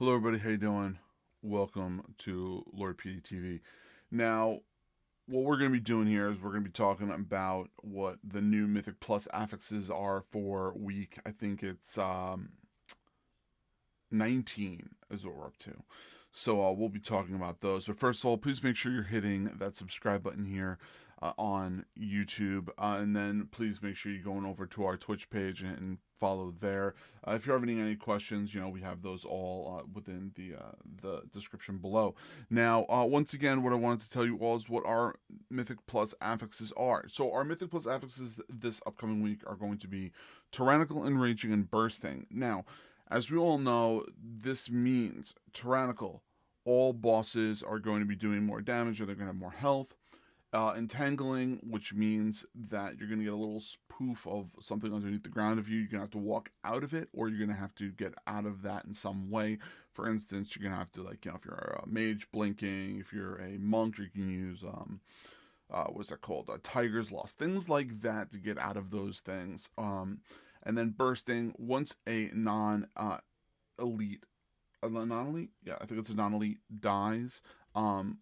Hello, everybody. How you doing? Welcome to Lord PeteyTV. Now, what we're going to be doing here is we're going to be talking about what the new Mythic Plus affixes are for week. I think it's 19 is what we're up to. So we'll be talking about those. But first of all, please make sure you're hitting that subscribe button here on YouTube, and then please make sure you're going over to our Twitch page and follow there. If you're having any questions, we have those all within the description below. Now, once again, what I wanted to tell you all is what our Mythic Plus affixes are. So our Mythic Plus affixes this upcoming week are going to be Tyrannical, Enraging, and Bursting. Now, as we all know, this means Tyrannical. All bosses are going to be doing more damage, or they're going to have more health. Entangling, which means that you're going to get a little poof of something underneath the ground of you. You're going to have to walk out of it, or you're going to have to get out of that in some way. For instance, you're going to have to, if you're a mage, blinking. If you're a monk, you can use, what's that called? Tiger's Lost. Things like that to get out of those things. And then bursting, once a non-elite, yeah, I think it's a non-elite dies,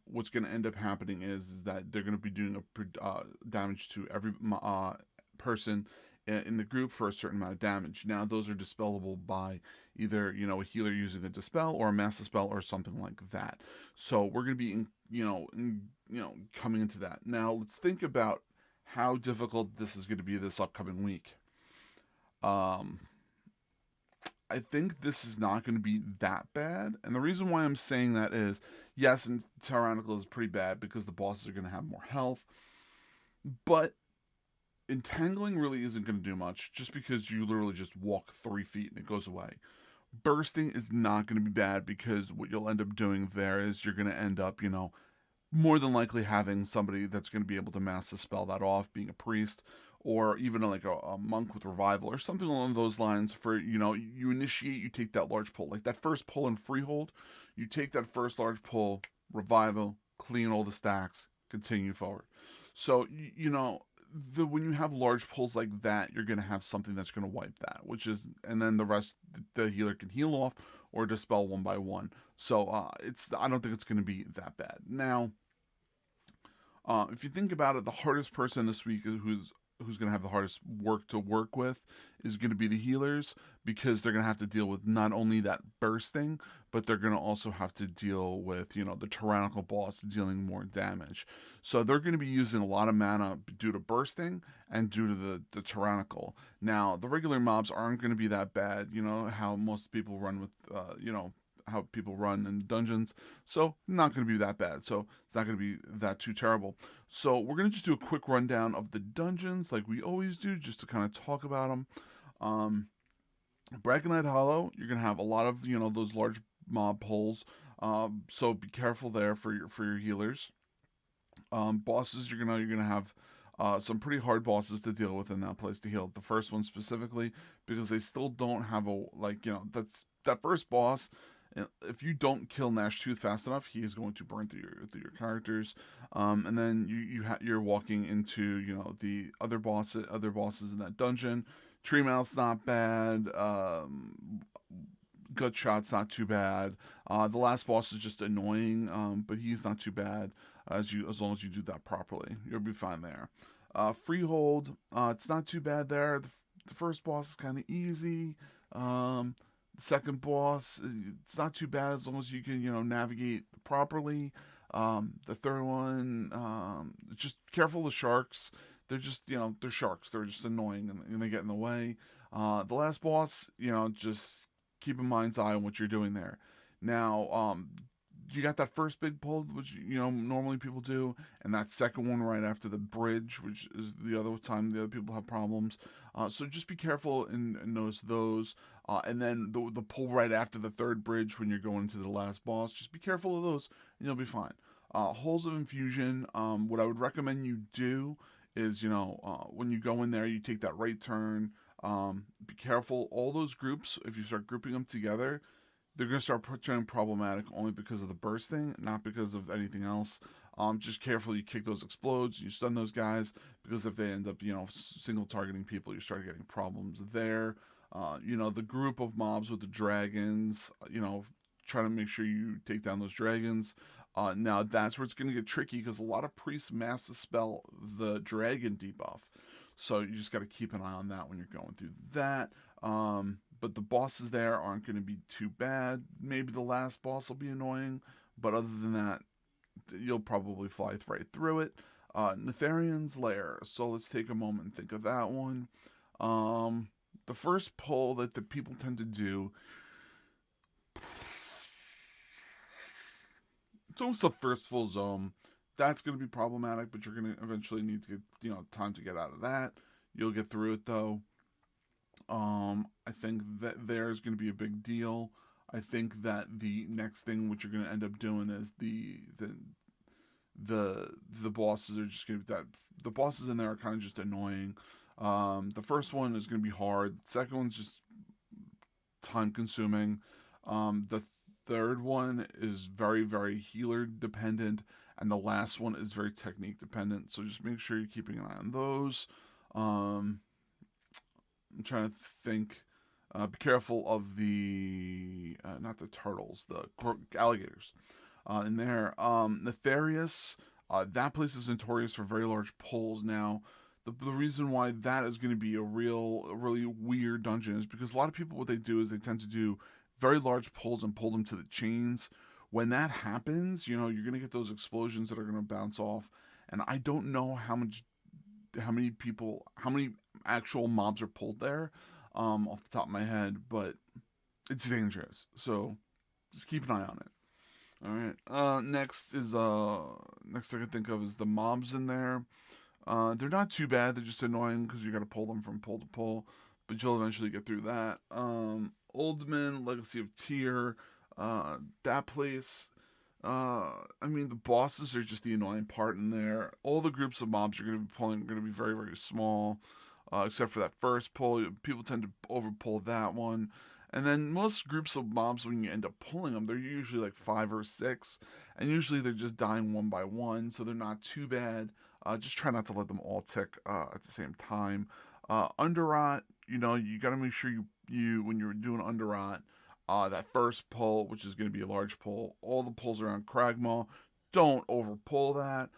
what's going to end up happening is that they're going to be doing damage to every person in the group for a certain amount of damage. Now, those are dispellable by either, a healer using a dispel or a mass dispel or something like that. So we're going to be, coming into that. Now, let's think about how difficult this is going to be this upcoming week. I think this is not going to be that bad. And the reason why I'm saying that is, yes, and Tyrannical is pretty bad because the bosses are going to have more health. But Entangling really isn't going to do much just because you literally just walk 3 feet and it goes away. Bursting is not going to be bad because what you'll end up doing there is you're going to end up, more than likely having somebody that's going to be able to mass dispel that off, being a priest, or even like a monk with revival or something along those lines. For you initiate, you take that large pull, like that first pull in freehold, you take that first large pull, revival, clean all the stacks, continue forward. So when you have large pulls like that, you're going to have something that's going to wipe that, and then the rest the healer can heal off or dispel one by one. So I don't think it's going to be that bad. Now, if you think about it, the hardest person this week who's going to have the hardest work to work with is going to be the healers, because they're going to have to deal with not only that bursting, but they're going to also have to deal with, the tyrannical boss dealing more damage. So they're going to be using a lot of mana due to bursting and due to the tyrannical. Now, the regular mobs aren't going to be that bad. You know how most people run with, how people run in dungeons. So not going to be that bad. So it's not going to be that too terrible. So we're going to just do a quick rundown of the dungeons like we always do, just to kind of talk about them. Bracknite Hollow, you're going to have a lot of, those large mob pulls. So be careful there for your healers. Bosses, you're gonna have some pretty hard bosses to deal with in that place to heal. The first one specifically, because they still don't have that's that first boss. If you don't kill Gnashtooth fast enough, he is going to burn through your characters. And then you're walking into the other bosses in that dungeon. Treemouth's not bad. Gutshot's not too bad. The last boss is just annoying, but he's not too bad as long as you do that properly. You'll be fine there. Freehold, it's not too bad there. The first boss is kind of easy. The second boss, it's not too bad as long as you can navigate properly. The third one, just careful of the sharks. They're just they're sharks. They're just annoying and they get in the way. The last boss, just keep a mind's eye on what you're doing there. Now, you got that first big pull, which normally people do, and that second one right after the bridge, which is the other time the other people have problems. So just be careful and notice those. And then the pull right after the third bridge when you're going to the last boss, just be careful of those, and you'll be fine. Holes of Infusion. What I would recommend you do is when you go in there, you take that right turn. Be careful. All those groups, if you start grouping them together, they're going to start turning problematic only because of the bursting, not because of anything else. Just careful you kick those explodes, you stun those guys, because if they end up, single targeting people, you start getting problems there. The group of mobs with the dragons, trying to make sure you take down those dragons. Now that's where it's going to get tricky because a lot of priests mass spell the dragon debuff. So you just got to keep an eye on that when you're going through that. But the bosses there aren't going to be too bad. Maybe the last boss will be annoying, but other than that, you'll probably fly right through it. Netherian's Lair. So let's take a moment and think of that one. The first pull that the people tend to do, it's almost the first full zone. That's going to be problematic, but you're going to eventually need to get, time to get out of that. You'll get through it though. I think that there's going to be a big deal. I think that the next thing what you're going to end up doing is the bosses are just going to be that the bosses in there are kind of just annoying. The first one is going to be hard. The second one's just time consuming. The third one is very, very healer dependent, and the last one is very technique dependent. So just make sure you're keeping an eye on those. I'm trying to think. Be careful of the not the turtles, the alligators in there. Nefarious. That place is notorious for very large pulls. Now, the reason why that is going to be a really weird dungeon is because a lot of people, what they do is they tend to do very large pulls and pull them to the chains. When that happens, you're going to get those explosions that are going to bounce off. And I don't know how many actual mobs are pulled there off the top of my head, but it's dangerous. So just keep an eye on it. All right. Next I can think of is the mobs in there. They're not too bad. They're just annoying because you got to pull them from pole to pole, but you'll eventually get through that. Oldman, Legacy of Tyr, that place. The bosses are just the annoying part in there. All the groups of mobs you're going to be pulling are going to be very, very small, except for that first pull. People tend to overpull that one. And then most groups of mobs, when you end up pulling them, they're usually like 5 or 6. And usually they're just dying one by one, so they're not too bad. Just try not to let them all tick at the same time. Underrot, you got to make sure you when you're doing Underrot, that first pull, which is going to be a large pull, all the pulls around Cragmaw, don't overpull that.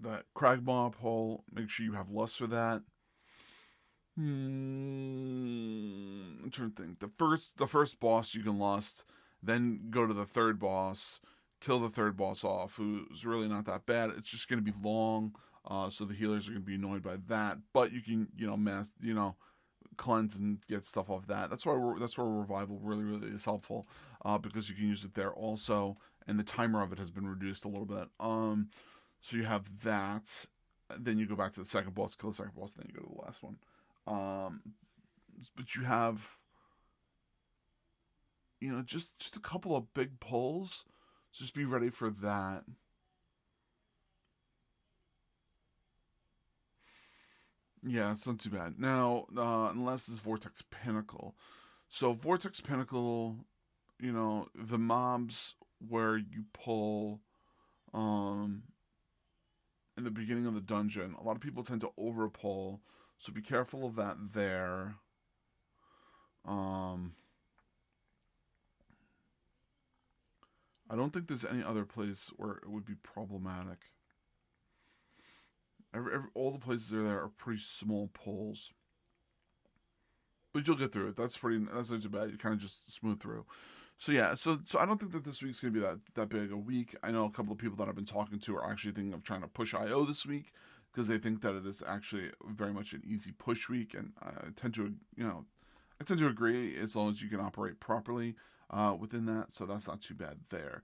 That Cragmaw pull, make sure you have lust for that. I'm trying to think. The first boss you can lust, then go to the third boss, kill the third boss off, who's really not that bad. It's just going to be long, so the healers are going to be annoyed by that. But you can, cleanse and get stuff off that. That's where revival really, really is helpful, because you can use it there also, and the timer of it has been reduced a little bit. So you have that. Then you go back to the second boss, kill the second boss, then you go to the last one. But you have, just a couple of big pulls. So just be ready for that. Yeah, it's not too bad. Now, unless it's Vortex Pinnacle. So Vortex Pinnacle, the mobs where you pull in the beginning of the dungeon, a lot of people tend to overpull. So be careful of that there. I don't think there's any other place where it would be problematic. All the places there are pretty small pulls, but you'll get through it. That's not too bad. You kind of just smooth through. So yeah, so I don't think that this week's gonna be that big a week. I know a couple of people that I've been talking to are actually thinking of trying to push IO this week because they think that it is actually very much an easy push week, and I tend to agree as long as you can operate properly within that. So that's not too bad there.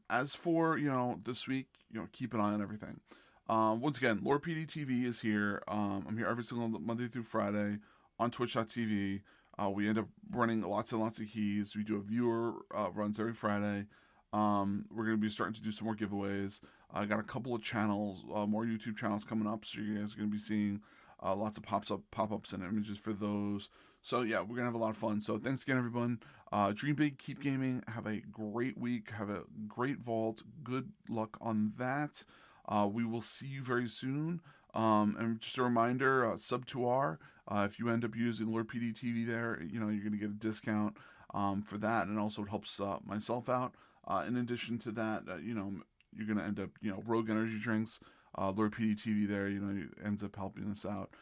As for this week, keep an eye on everything. Once again, Lord PeteyTV is here. I'm here every single Monday through Friday on Twitch.tv. We end up running lots and lots of keys. We do a viewer runs every Friday. We're going to be starting to do some more giveaways. I got a couple of channels, more YouTube channels coming up, so you guys are going to be seeing lots of pop-ups and images for those. So yeah, we're going to have a lot of fun. So thanks again, everyone. Dream big, keep gaming. Have a great week. Have a great vault. Good luck on that. We will see you very soon. And just a reminder, sub to R. If you end up using Lord PeteyTV there, you're going to get a discount. for that, and also it helps myself out. In addition to that, you're gonna end up, Rogue Energy drinks. Lord PeteyTV there, ends up helping us out,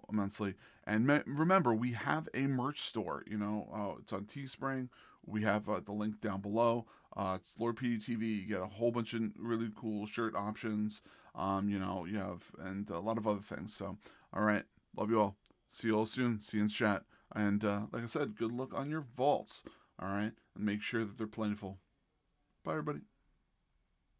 immensely. And remember, we have a merch store. It's on Teespring. We have the link down below. It's Lord PeteyTV. You get a whole bunch of really cool shirt options. You have, and a lot of other things. So, all right, love you all. See you all soon. See you in chat. And like I said, good luck on your vaults. All right, and make sure that they're plentiful. Bye, everybody.